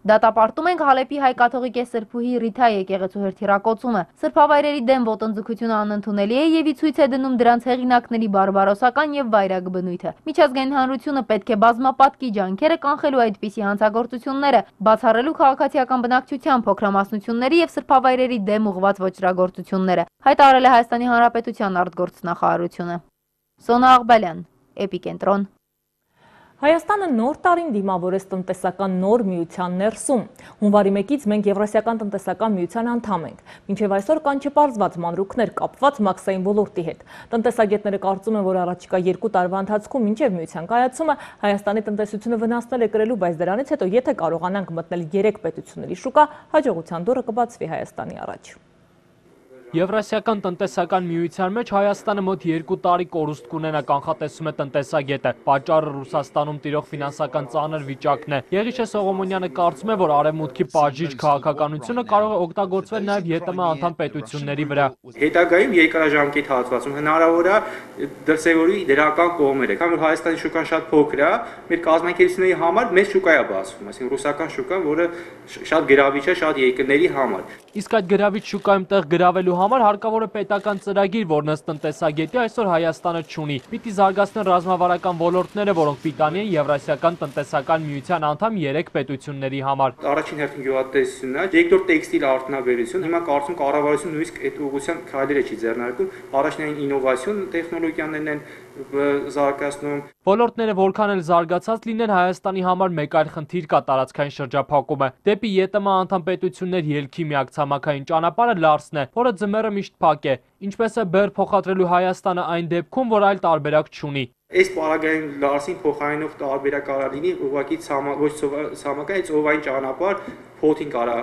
S14: Դատապարտում ենք Հալեպի հայ կաթողիկ սրբուհի Ռիթա եկեղեցու հերթիրակոծումը։ Սրբավայրերի դեմ ոտնձգությունը անընդունելի է եւ ի ցույց է դնում դրանց հեղինակների բարբարոսական եւ վայրագ բնույթը։ Միջազգային հանրությունը պետք է բազմապատկի ջանքերը կանխելու այդպիսի հանցագործությունները, բացառելու քաղաքացիական բնակչության փոքրամասնությունների եւ սրբավայրերի դեմ ուղղված ոճրագործությունները, հայտարարել է Հայաստանի Հանրապետության արտգործնախարարությունը։ Սոնա Աղբալյան, Էպիկենտրոն։
S1: Հայաստանը նոր տարին դիմավորեց տնտեսական նոր միության ներսում։ Հունվարի 1-ից մենք Եվրասիական տնտեսական միության անդամ ենք։ Մինչև այսօր կան չպարզված մանրուքներ կապված մաքսային ոլորտի հետ։ Տնտեսագետները կարծում են, որ առաջիկա 2 տարվա ընթացքում մինչև միության կայացումը Հայաստանի տնտեսությունը վնասվել է կրելու, բայց դրանից հետո եթե կարողանանք մտնել 3 պետությունների շուկա, հաջողության դուռը կբացվի Հայաստանի առաջ։
S15: Եվրասիական տնտեսական միության մեջ Հայաստանը մոտ 2 տարի կորուստ կունենա, կանխատեսում է տնտեսագետը։ Պատճառը Ռուսաստանում տիրող ֆինանսական ծանր վիճակն է։ Եղիշե Սողոմոնյանը կարծում է, որ արևմուտքի բաժիջ քաղաքականությունը կարող է օգտագործվել նաև ԵՏՄ անդամ պետությունների վրա։
S16: Հետագայում երկարաժամկետ հատվածում հնարավոր է դրսևորի դրական կողմերը, քանի որ Հայաստանի շուկան շատ փոքր է, մեր կազմակերպությունների համար մեծ շուկա է բացվում, այսինքն ռուսական շուկան, որը շատ գրավիչ է շատ երկրների համար։
S15: Իսկ այդ գրավիչ շուկայում տեղ գրավելու համար հարկավոր է պետական ծրագիր, որն ըստ տնտեսագետի այսօր Հայաստանը չունի։ Պիտի զարգացնեն ռազմավարական ոլորտները, որոնք պիտանի են Եվրասիական տնտեսական միության անդամ 3 պետությունների համար։
S16: Առաջին հերթին գյուղատնտեսությունն է, երկրորդ տեքստիլ արդյունաբերություն, հիմա կարծում կառավարությունը նույնիսկ այդ ուղղության քայլերը չի ձեռնարկում, առաջնային ինովացիոն տեխնոլոգիաներն են, զարգացնում։
S15: Ոլորտները որքան էլ զարգացած լինեն, Հայաստանի համար մեկ այլ խնդիր կա տարածքային շրջափակումը։ Դեպի ԵՏՄ անդամ պետություններ ելքի միակ ցամաքային ճանապարհը Լարսն է, որը ձմեռը միշտ փակ է։ Ինչպես է բեռ փոխադրելու Հայաստանը այն դեպքում, որ այլ տարբերակ չունի։
S16: Այս պարագային Լարսին փոխարինող տարբերակ կարա լինի ուղղակի ոչ ցամաքային, ծովային ճանապարհ փոթին կարա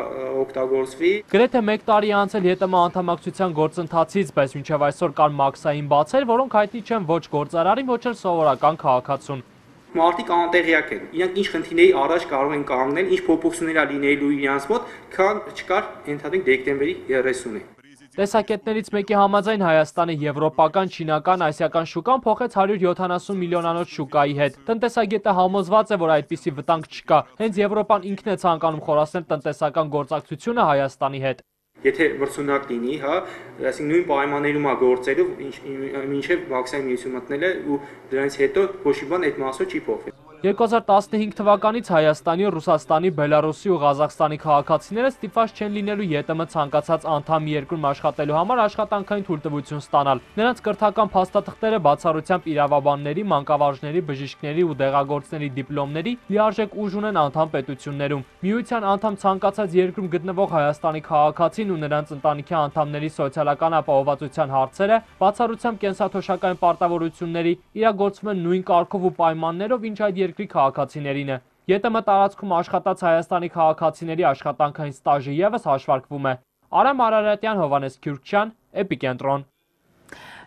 S16: օգտագործվի։
S15: Գրեթե 1 տարի է անցել ԵՏՄ անդամակցության գործընթացից, բայց մինչև այսօր կան մաքսային բացեր, որոնք հայտնի չեն ոչ գործարարին, ոչ էլ սովորական քաղաքացուն։
S16: Մարդիկ անտեղյակ են։ Իրանք ինչ խնդիրների առաջ կարող են կանգնել, ինչ փոփոխություններ ա լինելու իրանց մոտ, քան չկար ընդհանրենք դեկտեմբերի 30-ին։
S15: Տեսակետներից մեկի համաձայն Հայաստանը եվրոպական, չինական, ասիական շուկան փոխեց 170 միլիոնանոց շուկայի հետ։ Տնտեսագետը համոզված է, որ այդպիսի վտանգ չկա։ Հենց Եվրոպան ինքն է ցանկանում խորացնել տնտեսական գործակցությունը Հայաստանի հետ։
S16: Եթե մրցունակ լինի, հա, այսինքն նույն պայմաններում է գործելու, մինչև մաքսային միություն մտնել է ու դրանից հետո ոչ մի բան այդ մասով չի փոխվել։
S15: 2015 թվականից Հայաստանի, Ռուսաստանի, Բելարուսի ու Ղազախստանի քաղաքացիները ստիպված չեն լինելու ԵՏՄ ցանկացած անդամ երկրում աշխատելու համար աշխատանքային թույլտվություն ստանալ։ Նրանց կրթական փաստաթղթերը բացառությամբ իրավաբանների, մանկավարժների, բժիշկների ու դեղագործների դիպլոմների լիարժեք ուժ ունեն անդամ պետություններում։ Միության անդամ ցանկացած երկրում գտնվող Հայաստանի քաղաքացին ու նրանց ընտանիքի անդամների սոցիալական ապահովվածության հարցերը բացառությամբ կենսաթոշակային պարտավորությունների իրագործվում են նույն կարգով ու պայմաններով, ինչ այդ երկրի քաղաքացիներին է։ ԵՏՄ տարածքում աշխատած Հայաստանի քաղաքացիների աշխատանքային ստաժը ևս հաշվարկվում է։ Արամ Արարատյան, Հովանես Քյուրքչյան, Էպիկենտրոն։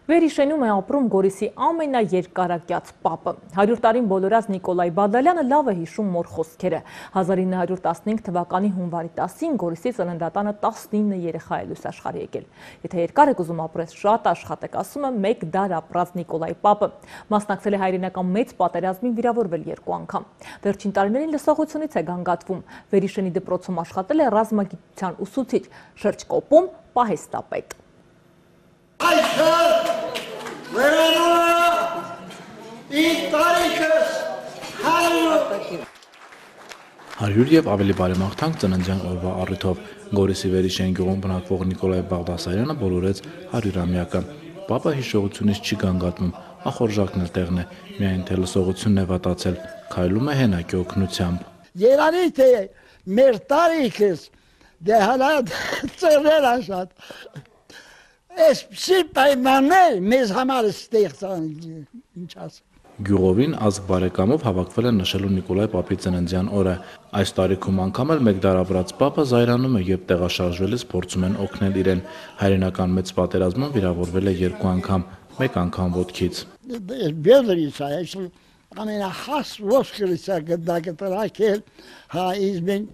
S1: Վերիշենում է ապրում Գորիսի ամենաերկարակյաց պապը։ 100 տարին բոլորած Նիկոլայ Բադալյանը լավ է հիշում մոր խոսքերը։ 1915 թվականի հունվարի 10-ին Գորիսի ծննդատանը 19 երեխա է լույս աշխարհի եկել։ Եթե երկար եք ուզում ապրես, շատ աշխատեք, ասում է մեկ դար ապրած Նիկոլայ պապը։ Մասնակցել է հայրենական մեծ պատերազմին, վիրավորվել 2 անգամ։ Վերջին տարիներին լսողությունից է գանգատվում։ Վերիշենի դպրոցում աշխատել է ռազմագիտության ուսուցիչ, շրջկոպում պահեստապետ։
S17: Հարյուր և ավելի բարեմաղթանք ծննդյան օրվա առիթով Գորիսի Վերիշեն գյուղում բնակվող Նիկոլայ Բաղդասարյանը բոլորեց 100-ամյակը։ Պապը հիշողությունից չի գանգատվում, ախորժակն էլ տեղն է, միայն թե լսողությունն է վատացել, քայլում է հենակի օգնությամբ։
S18: Երանի թե մեր տարիքս դե հալա ծերներ աշատ։ Այսպիսի պայմաններ մեզ համար ստեղծան, ինչ ասեմ։
S17: Գյուղովին ազգ բարեկամով հավաքվել են նշելու Նիկոլայ պապի ծննդյան օրը։ Այս տարիքում անգամ էլ մեկ դար ապրած պապը զայրանում է, երբ տեղաշարժվելիս փորձում են օգնել իրեն։ Հայրենական մեծ պատերազմում վիրավորվել է 2 անգամ, 1 անգամ ոտքից։
S18: Բյոդրից է, ամենախաս ոսկրից է գնդակտրակել, հա իզմեն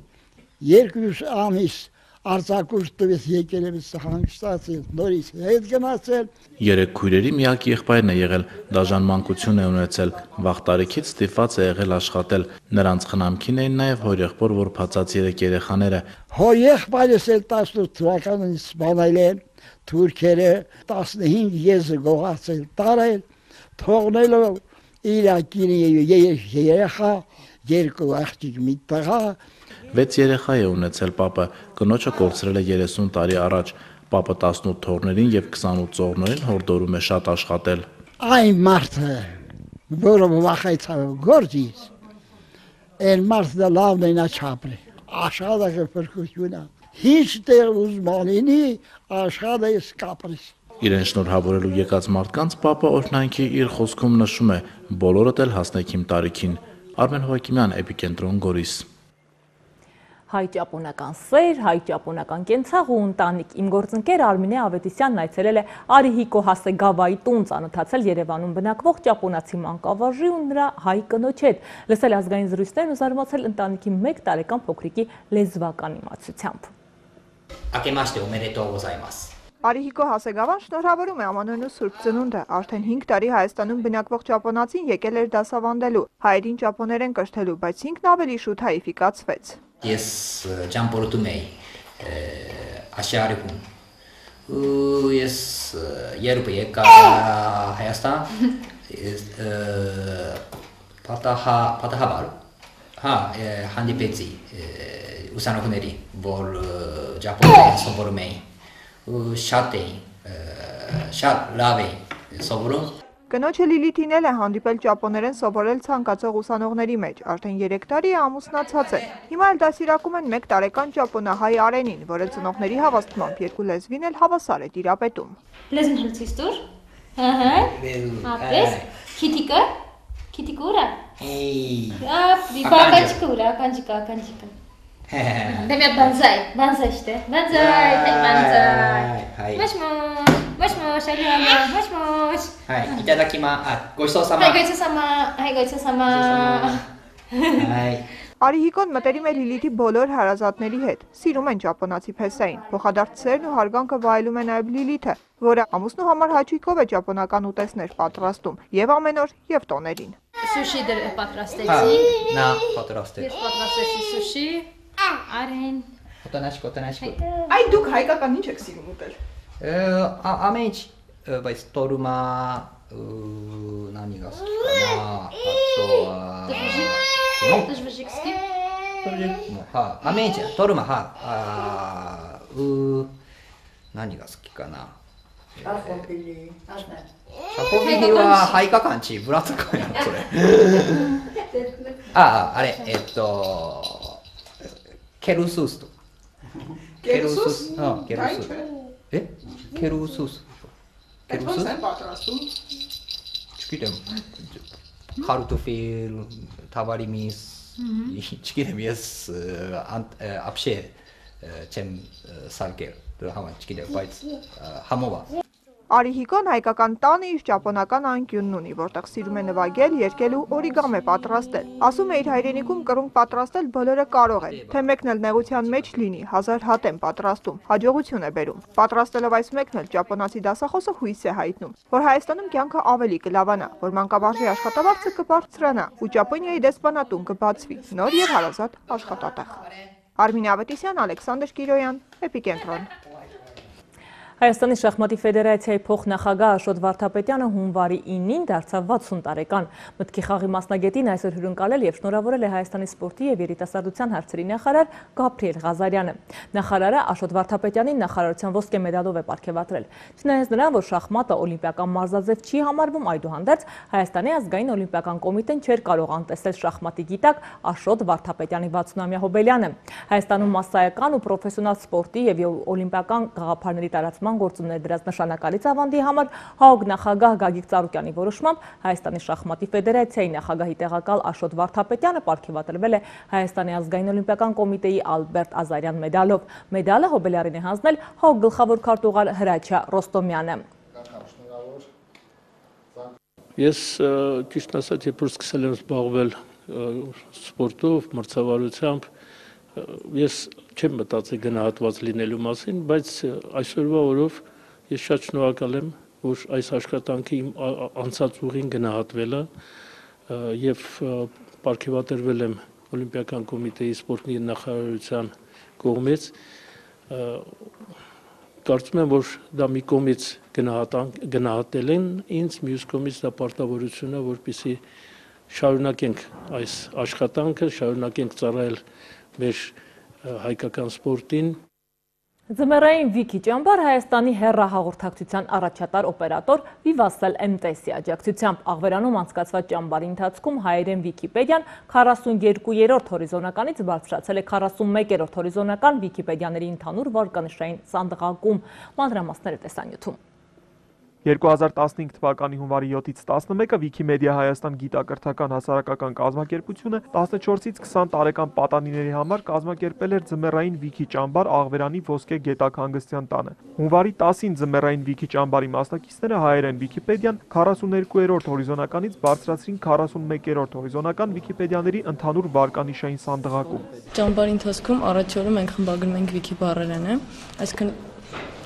S18: 2 ամիս արձակուրդ տվեց եկել եմ հանգստացել, նորից հետ գնացել։
S17: 3 քույրերի միակ եղբայրն է եղել, դաժան մանկություն է ունեցել, վաղ տարիքից ստիպված է եղել աշխատել։ Նրանց խնամքին էին նաև հորեղբոր որբացած 3 երեխաները։
S18: Հոր եղբայրս էլ 18 թվականից սպանել են, թուրքերը 15 եզը գողացել տարել, թողնելով իր երեխա, 2 աղջիկ մի տղա։
S17: 6 երեխա է ունեցել պապը, կնոջը կորցրել է 30 տարի առաջ, պապը 18 թոռներին և 28 ծոռներին հորդորում է շատ աշխատել։
S18: Այն մարդը, որը վախեցավ գործից, այն մարդը լավն է նա չապրի, աշխատակը փրկությունը, ինչ տեղ ուզման լինի, աշխատես կապրիս։
S17: Իրեն շնորհավորելու եկած մարդկանց պապը օրհնանքի իր խոսքում նշում է, բոլորդ էլ հասնեք իմ տարիքին։ Արմեն Հովակիմյան, Էպիկենտրոն, Գորիս։
S1: Հայ-ճապոնական սեր, հայ-ճապոնական կենցաղ ու ընտանիք։ Իմ գործընկեր Արմինե Ավետիսյանն այցելել է Արիհիկո Հասեգավայի տուն, ծանոթացել Երևանում բնակվող ճապոնացի մանկավարժի ու նրա հայ կնոջ հետ, լսել ազգային զրույցներն ու զարմացել ընտանիքի 1 տարեկան փոքրիկի լեզվական իմացությամբ։
S19: Ակեմաշտե ումերետո գոզայմաս։
S20: Արիհիկո Հասեգավան շնորհավորում է ամանորն ու Սուրբ Ծնունդը։ Արդեն 5 տարի Հայաստանում բնակվող ճապոնացին եկել էր դասավանդելու, հայերին ճապոներեն կրթելու, բայց ինքն ավելի շուտ հայիֆիկացվեց։
S19: Ես ճամփորդում էի Աշիարիկում։ Ու ես երբ եկա Հայաստան, պատահաբար, հանդիպեցի ուսանողների, որ ճապոներեն սովորում էին։ Շատ էին, շատ լավ էին սովորում։
S20: Կնոջը Լիլիթին էլ է հանդիպել ճապոներեն սովորել ցանկացող ուսանողների մեջ, արդեն 3 տարի է ամուսնացած է։ Հիմա էլ դասիրակում են 1 տարեկան ճապոնահայ Արենին, որը ծնողների հավաստմամբ 2 լեզվին էլ հավասար է տիրապետում։
S21: Լեզուն հրցից դուր։ Ապրես, քիտիկը, քիտիկուրա։ Կանջիկուրա, կանջիկա։ Դեմիա բանզայ շտե, բանզայ։ Մաշմոշ, ալիամա, մաշմոշ։
S19: Հայ, գոյսոսամա։
S21: Գոյսոսամա։
S20: Արիհիկոն մտերիմ է Լիլիթի բոլոր հարազատների հետ, սիրում են ճապոնացի փեսային, փոխադարձ սերն ու հարգանքը վայելում է նաև Լիլիթը, որը ամուսնու համար հաճույքով է ճապոնական ուտեստներ պատրաստում, եւ ամեն օր, եւ տոներին։
S21: Սուշի պատրաստեցի։
S19: Նա պատրաստեց։
S21: Ես պատրաստեցի սուշի։ Արեն։
S19: Կոտանաշկո։
S20: Այ դուք հայկական ինչ եք սիրում ուտել։
S19: Ամեն ինչ, բայց տորումա նամիգաս։
S21: Դժվժիկսկի։
S19: Հա, ամեն ինչ, տորումա, հա։ Նամիգասկի կանա։ Շապովիլի հայկական չի, բրացական է։ Արե, Kerususto.
S20: Kerusus?
S19: No, kerusus. Kerusus.
S20: Kerusus?
S19: Չգիտեմ։ Քարտոֆիլ, թավարիմիս, չգիտեմ, ես ապշե չեմ սարքել, դրա համար չգիտեմ, բայց համովա։
S20: Արիհիկոն հայկական տանը իր ճապոնական անկյունն ունի, որտեղ սիրում է նվագել, երգել ու օրիգամի պատրաստել։ Ասում է իր հայրենիքում կռունկ պատրաստել բոլորը կարող են, թե մեկն էլ նեղության մեջ լինի, 1000 հատ են պատրաստում, հաջողություն է բերում։ Պատրաստելով այս մեկն էլ ճապոնացի դասախոսը հույս է հայտնում, որ Հայաստանում կյանքը ավելի կլավանա, որ մանկաբարձի աշխատավարձը կբարձրանա ու Ճապոնիայի դեսպանատուն կբացվի, նոր եւ հարազատ աշխատատեղ։ Արմինե Ավետիսյան, Ալեքսանդր Կիրոյան, Էպիկենտրոն։
S1: Հայաստանի շախմատի ֆեդերացիայի փոխնախագահ Աշոտ Վարդապետյանը հունվարի 9-ին դարձավ 60 տարեկան։ Մտքի խաղի մասնագետին այսօր հյուրընկալել եւ շնորհավորել է Հայաստանի սպորտի եւ երիտասարդության հարցերի նախարար Գաբրիել Ղազարյանը։ Նախարարը Աշոտ Վարդապետյանին նախարարության ոսկե մեդալով է պարգևատրել։ Չնայած նրան, որ շախմատը օլիմպիական մարզաձև չի համարվում, այդուհանդերձ Հայաստանի ազգային օլիմպիական կոմիտեն չէր կարող անտեսել շախմատի գիտակ Աշոտ Վարդապետյանի 60-ամյա հոբելյանը։ Հայաստանում մասսայական ու պրոֆեսիոնալ սպորտի եւ օլիմպիական գաղափարների տարածման գործուններ դրած նշանակալից ավանդի համար ՀԱՕԿ նախագահ Գագիկ Ծառուկյանի որոշմամբ Հայաստանի շախմատի ֆեդերացիայի նախագահի տեղակալ Աշոտ Վարդապետյանը պարգևատրվել է Հայաստանի ազգային օլիմպիական կոմիտեի Ալբերտ Ազարյան մեդալով։ Մեդալը հոբելյարին է հանձնել ՀԱՕԿ գլխավոր քարտուղար Հրաչյա Ռոստոմյանը։
S22: Ես ճիշտ ասած, երբ որ սկսել եմ զբաղվել սպորտով, մրցավարությամբ, ես չեմ մտածել գնահատված լինելու մասին, բայց այսօրվա օրով ես շատ շնորհակալ եմ, որ այս աշխատանքը իմ անցած ուղին գնահատվել է եւ պարգևատրվել եմ Օլիմպիական կոմիտեի սպորտի նախարարության կողմից։ Կարծում եմ, որ դա մի կողմից գնահատել են ինձ, մյուս կողմից դա պարտավորություն է, որպեսզի շարունակենք այս աշխատանքը, շարունակենք ծառայել մեր հայկական սպորտին։
S1: Ձմեռային Վիքի ճամբար Հայաստանի հեռահաղորդակցության առաջատար օպերատոր Վիվասել MTS-ի աջակցությամբ Աղվերանում անցկացված ճամբարի ընթացքում հայերեն Վիկիպեդիան 42-րդ հորիզոնականից բարձրացել է 41-րդ հորիզոնական Վիկիպեդիաների ընդհանուր վարկանիշային սանդղակում։ Մանրամասները տեսանյութում։
S10: 2015 թվականի հունվարի 7-ից 11-ը Վիկիմեդիա Հայաստան գիտակրթական հասարակական կազմակերպությունը 14-ից 20 տարեկան պատանիների համար կազմակերպել էր ձմեռային Վիքի ճամբար Աղվերանի ոսկե գետակ-հանգստյան տանը։ Հունվարի 10-ին ձմեռային Վիքի ճամբարի մասնակիցները հայերեն Վիկիպեդիան 42-րդ հորիզոնականից բարձրացրին 41-րդ հորիզոնական Վիկիպեդիաների ընդհանուր վարկանիշային սանդղակում։
S23: Ճամբարի ընթացքում առաջ օրը մենք խմբագրում ենք Վիկի բառերենը, այսինքն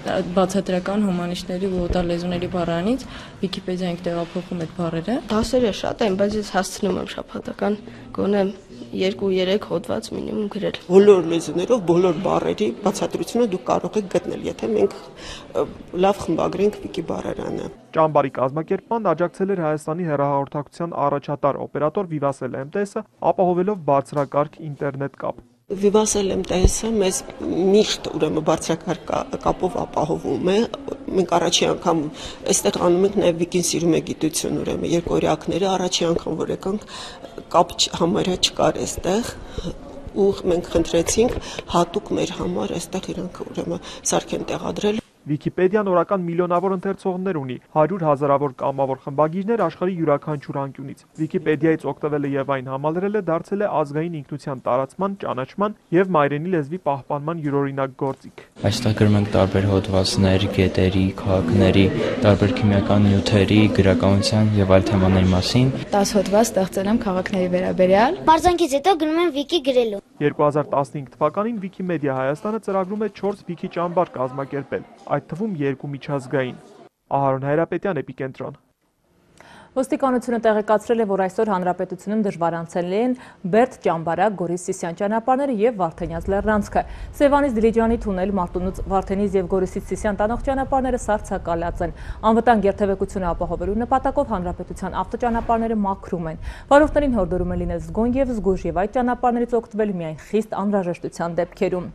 S23: բացատրական հումանիստների ու օտար լեզուների բառարանից Վիկիպեդիա ենք տեղափոխում այդ բառերը։
S24: Դասերը շատ են, բայց ես հասցնում եմ շաբաթական գոնե 2-3 հոդված մինիմում գրել։
S2: Բոլոր լեզուներով բոլոր բառերի բացատրությունը դուք կարող եք գտնել, եթե մենք լավ խմբագրենք Վիկի բառարանը։
S10: Ճամբարի կազմակերպման աջակցել էր Հայաստանի հեռահաղորդակցության առաջատար օպերատոր Վիվասել MTS-ը, ապահովելով բարձրակարգ ինտերնետ կապ։
S2: Վիվասել եմ տեսը, մեզ միշտ ուրեմն բարձրակարգ կապով ապահովում է։ Մենք առաջի անգամ այստեղ անում ենք նաև Վիկին սիրում է գիտություն, ուրեմն երկօրյակները առաջի անգամ որ եկանք կապ համարյա չկար այստեղ ու մենք խնդրեցինք հատուկ մեր համար այստեղ իրանք ուրեմն սարք են տեղադրել։
S10: Վիկիպեդիան օրական միլիոնավոր ընթերցողներ ունի, 100 հազարավոր կամավոր խմբագիրներ աշխարհի յուրաքանչյուր անկյունից։ Վիկիպեդիայից օգտվելը եւ այն համալրելը դարձել է ազգային ինքնության տարածման, ճանաչման եւ մայրենի լեզվի պահպանման յուրօրինակ գործիք։
S3: Այստեղ գրում ենք տարբեր հոդվածներ, գետերի, քաղաքների, տարբեր քիմիական նյութերի, գրականության եւ այլ թեմաների մասին։
S4: 10 հոդված ստեղծել եմ քաղաքների վերաբերյալ։ Բարձանքից հետո գնում եմ Վիկի գրելու։
S10: 2015 թվականին Վիկիմեդիա Հայաստանը ծրագրում է 4 Վիկի ճամբար կազմակերպել, այդ թվում 2 միջազգային։ Ահարոն Հայրապետյան, Էպիկենտրոն։
S1: Ոստիկանությունը տեղեկացրել է, որ այսօր հանրապետությունում դժվարանցել են Բերդ ճամբարակ, Գորիս Սիսյան ճանապարհները եւ Վարդենյաց լեռնանցքը։ Սևանից Դիլիջանի թունել, Մարտունուց Վարդենից եւ Գորիսից Սիսյան տանող ճանապարհները սառցակալած են։ Անվտանգ երթևեկությունը ապահովելու նպատակով հանրապետության ավտոճանապարհները մաքրում են։ Վարորդներին հորդորում են լինել զգոն եւ զգույշ եւ այդ ճանապարհներից օգտվել միայն խիստ անհրաժեշտության դեպքերում։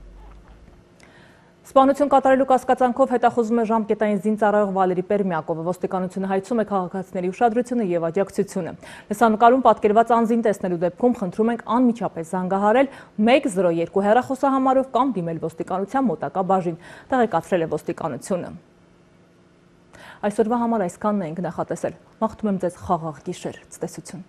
S1: Սպանություն կատարելու կասկածանքով հետախուզում է ժամկետային զինծառայող Վալերի Պերմյակովը, ոստիկանությունը հայցում է քաղաքացիների ուշադրությունը եւ աջակցությունը։ Լուսանկարում պատկերված անձին տեսնելու դեպքում խնդրում ենք անմիջապես զանգահարել 102 հեռախոսահամարով կամ դիմել ոստիկանության մոտակա բաժին, տեղեկացրել է ոստիկանությունը։ Այսօրվա համար այսքանն ենք նախատեսել։ Մաղթում եմ ձեզ խաղաղ գիշեր, ցտեսություն։